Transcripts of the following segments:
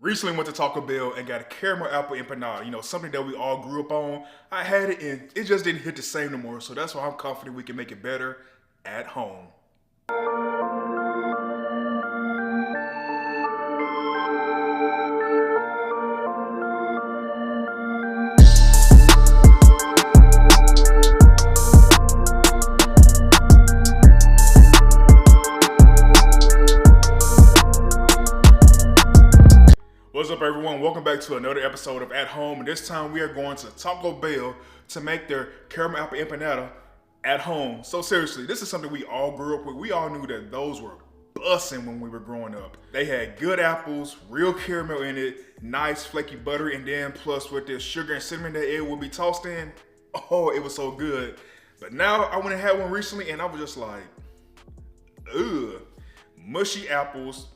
Recently went to Taco Bell and got a caramel apple empanada, something that we all grew up on. I had it and it just didn't hit the same no more, so that's why I'm confident we can make it better at home. What's up everyone, welcome back to another episode of At Home, and this time we are going to Taco Bell to make their caramel apple empanada at home. So seriously, this is something we all grew up with. We all knew that those were bussin' when we were growing up. They had good apples, real caramel in it, nice flaky butter, and then plus with this sugar and cinnamon that it would be tossed in. Oh, it was so good. But now I went and had one recently and I was just like, ugh, mushy apples,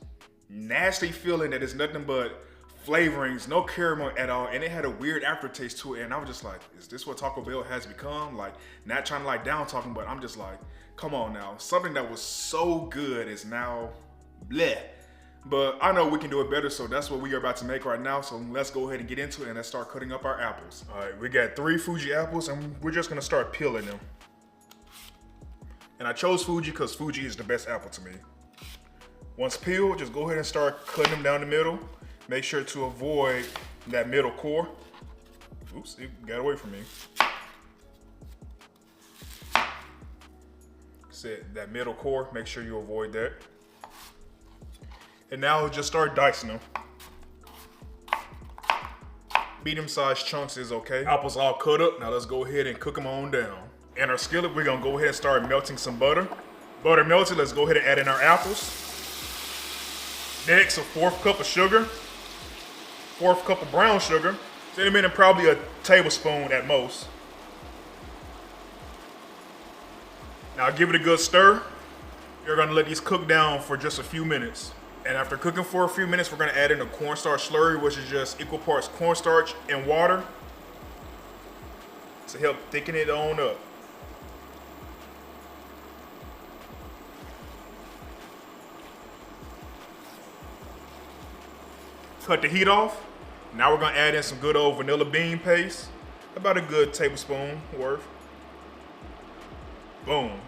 nasty feeling that is nothing but flavorings, no caramel at all, and it had a weird aftertaste to it, and I was just like, is this what Taco Bell has become? Like, not trying to down talking, but I'm just like, come on now. Something that was so good is now bleh. But I know we can do it better, so that's what we are about to make right now. So let's go ahead and get into it and let's start cutting up our apples. All right, we got 3 Fuji apples and we're just gonna start peeling them. And I chose Fuji because Fuji is the best apple to me. Once peeled, just go ahead and start cutting them down the middle. Make sure to avoid that middle core. Oops, it got away from me. Said that middle core, make sure you avoid that. And now just start dicing them. Medium-sized chunks is okay. Apples all cut up, now let's go ahead and cook them on down. In our skillet, we're gonna go ahead and start melting some butter. Butter melted, let's go ahead and add in our apples. Next, a 1/4 cup of sugar. 1/4 cup of brown sugar, cinnamon, and probably a tablespoon at most. Now give it a good stir. You're gonna let these cook down for just a few minutes. And after cooking for a few minutes, we're gonna add in a cornstarch slurry, which is just equal parts cornstarch and water to help thicken it on up. Cut the heat off. Now we're gonna add in some good old vanilla bean paste, about a good tablespoon worth. Boom,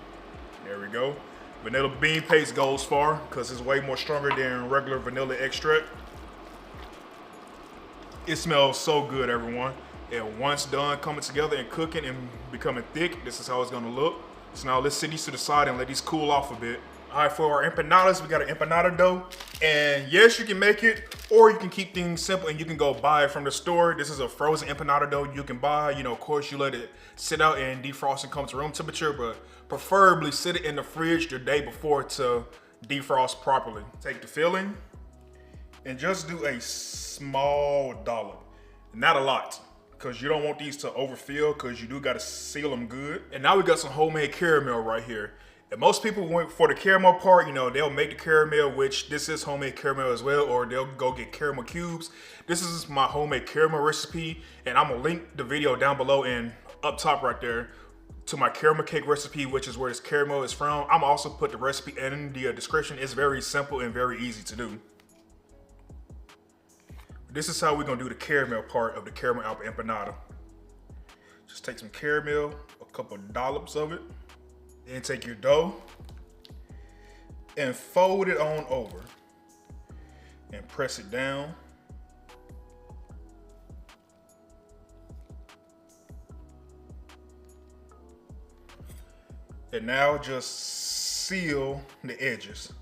there we go. Vanilla bean paste goes far because it's way more stronger than regular vanilla extract. It smells so good, everyone. And once done coming together and cooking and becoming thick, this is how it's gonna look. So now let's set these to the side and let these cool off a bit. All right, for our empanadas, we got an empanada dough. And yes, you can make it, or you can keep things simple and you can go buy it from the store. This is a frozen empanada dough you can buy. Of course, you let it sit out and defrost and come to room temperature, but preferably sit it in the fridge the day before to defrost properly. Take the filling and just do a small dollop, not a lot, because you don't want these to overfill because you do got to seal them good. And now we got some homemade caramel right here. And most people went for the caramel part, they'll make the caramel, which this is homemade caramel as well, or they'll go get caramel cubes. This is my homemade caramel recipe, and I'm gonna link the video down below and up top right there to my caramel cake recipe, which is where this caramel is from. I'm also put the recipe in the description. It's very simple and very easy to do. This is how we're gonna do the caramel part of the caramel apple empanada. Just take some caramel, a couple dollops of it. Then take your dough and fold it on over and press it down. And now just seal the edges.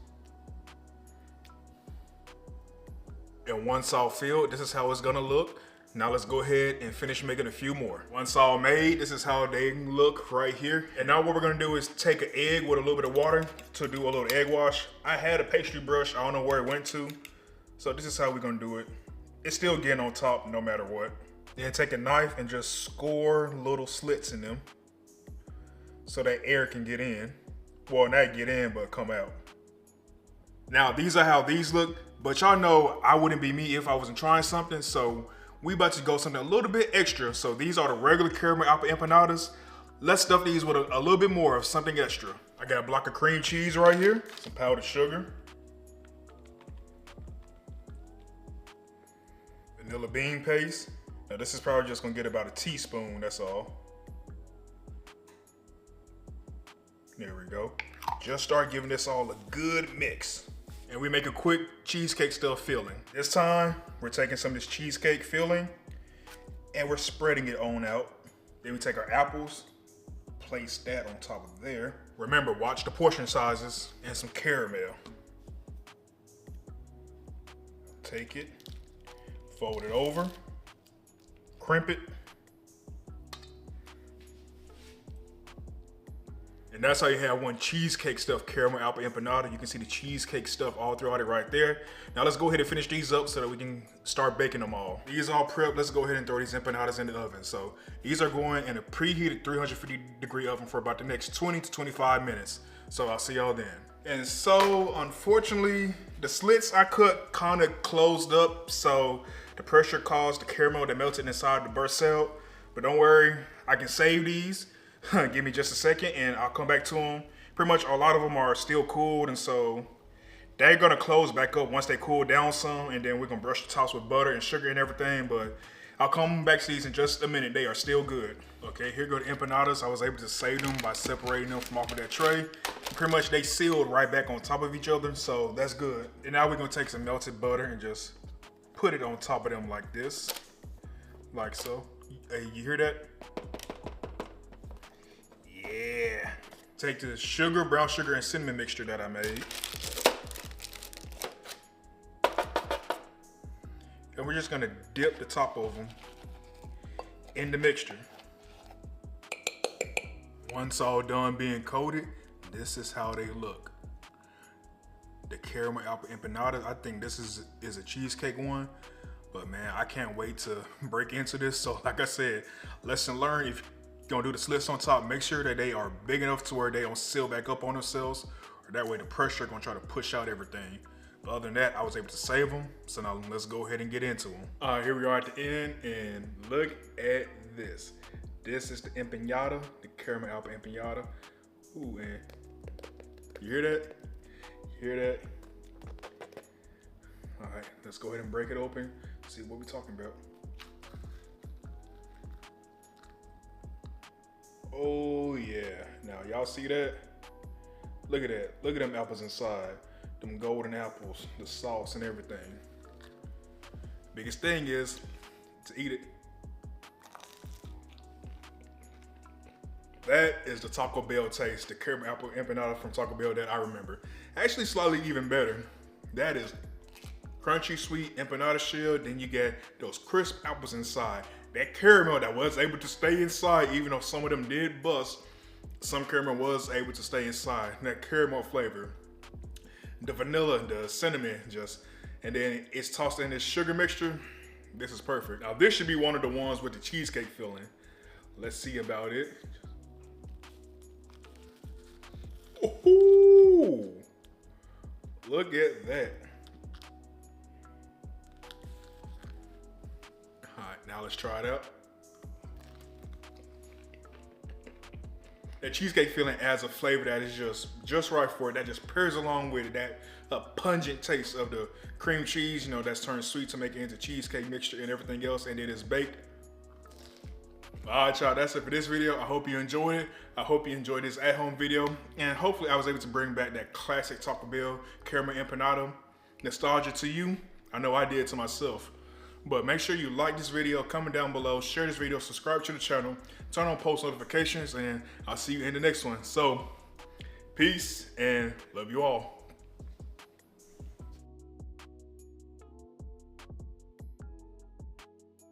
And once all filled, this is how it's gonna look. Now let's go ahead and finish making a few more. Once all made, this is how they look right here. And now what we're gonna do is take an egg with a little bit of water to do a little egg wash. I had a pastry brush, I don't know where it went to. So this is how we're gonna do it. It's still getting on top no matter what. Then take a knife and just score little slits in them so that air can get in. Well, not get in, but come out. Now these are how these look, but y'all know I wouldn't be me if I wasn't trying something, so we about to go something a little bit extra. So these are the regular caramel apple empanadas. Let's stuff these with a little bit more of something extra. I got a block of cream cheese right here, some powdered sugar, vanilla bean paste. Now this is probably just gonna get about a teaspoon, that's all. There we go. Just start giving this all a good mix. And we make a quick cheesecake stuff filling. This time, we're taking some of this cheesecake filling and we're spreading it on out. Then we take our apples, place that on top of there. Remember, watch the portion sizes and some caramel. Take it, fold it over, crimp it. And that's how you have one cheesecake stuffed caramel apple empanada. You can see the cheesecake stuff all throughout it right there. Now let's go ahead and finish these up so that we can start baking them all. These all prepped. Let's go ahead and throw these empanadas in the oven. So these are going in a preheated 350-degree oven for about the next 20 to 25 minutes. So I'll see y'all then. And so unfortunately, the slits I cut kind of closed up. So the pressure caused the caramel that melted inside to burst out. But don't worry, I can save these. Give me just a second and I'll come back to them. Pretty much a lot of them are still cooled, and so they're gonna close back up once they cool down some, and then we're gonna brush the tops with butter and sugar and everything, but I'll come back to these in just a minute. They are still good. Okay, here go the empanadas. I was able to save them by separating them from off of that tray. Pretty much they sealed right back on top of each other, so that's good. And now we're gonna take some melted butter and just put it on top of them like this, like so. Hey, you hear that? Yeah. Take the sugar, brown sugar, and cinnamon mixture that I made. And we're just gonna dip the top of them in the mixture. Once all done being coated, this is how they look. The caramel apple empanada, I think this is a cheesecake one, but man, I can't wait to break into this. So like I said, lesson learned, if you're gonna do the slits on top, make sure that they are big enough to where they don't seal back up on themselves, or that way the pressure gonna try to push out everything. But other than that, I was able to save them. So now let's go ahead and get into them. All right, here we are at the end, and look at this. This is the empanada, the caramel apple empanada. Ooh, and you hear that? You hear that? All right, let's go ahead and break it open, see what we're talking about. Oh yeah, now y'all see that? Look at that, look at them apples inside. Them golden apples, the sauce and everything. Biggest thing is to eat it. That is the Taco Bell taste, the caramel apple empanada from Taco Bell that I remember. Actually slightly even better. That is crunchy, sweet empanada shell, then you get those crisp apples inside. That caramel that was able to stay inside, even though some of them did bust, some caramel was able to stay inside. And that caramel flavor, the vanilla, the cinnamon, and then it's tossed in this sugar mixture. This is perfect. Now this should be one of the ones with the cheesecake filling. Let's see about it. Ooh, look at that. All right, now let's try it out. That cheesecake filling adds a flavor that is just right for it. That just pairs along with it. That pungent taste of the cream cheese, you know, that's turned sweet to make it into cheesecake mixture and everything else, and then it's baked. All right, y'all, that's it for this video. I hope you enjoyed it. I hope you enjoyed this at-home video, and hopefully I was able to bring back that classic Taco Bell caramel empanada nostalgia to you. I know I did to myself. But make sure you like this video, comment down below, share this video, subscribe to the channel, turn on post notifications, and I'll see you in the next one. So, peace and love you all.